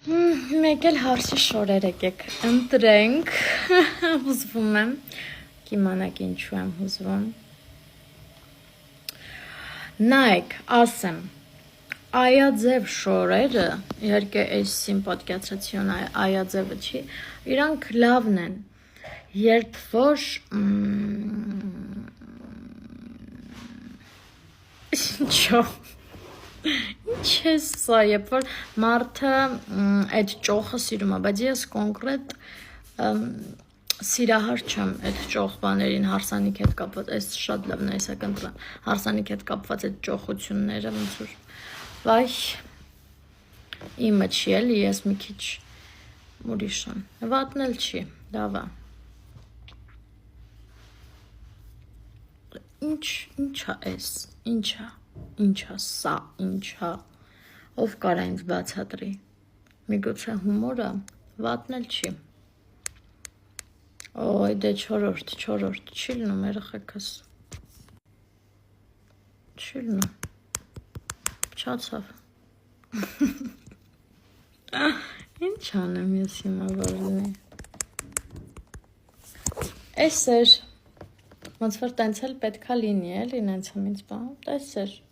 Մեկ էլ հարցի շորեր եկեք ընտրենք, հուզվում եմ, կիմանաք ինչու եմ հուզվում, նայք, ասեմ, այաձև շորերը, իհարկե այսին պատկացացիոն այաձևը չի, իրանք լավն են, երբ որ ինչո Ինչ է սա, երբ որ մարդը այդ ճոխը սիրում է, բայց ես կոնկրետ սիրահար չեմ այդ ճոխ բաներին հարսանիք հետ կապված, այս շատ լավն է, այսա կընտրեմ, հարսանիք հետ կապված այդ ճոխությունները, ոնց որ, վայ, իմը չի էլի, ես մի քիչ ուրիշ եմ, վատն էլ չի, լավ է, ինչ է այս, Ինչա սա, ինչա, ով կարա ինձ բացատրի, միգուցե հումորը, վատն էլ չի, օй դե չորորդ, չի լնում երեխեքս, չի լնում, չացավ, ինչ անեմ ես հիմա որ լինի, այս էր, ոնց որ տենց էլ պետքա լինի էլի, նենց եմ ինձ բան, տես էր,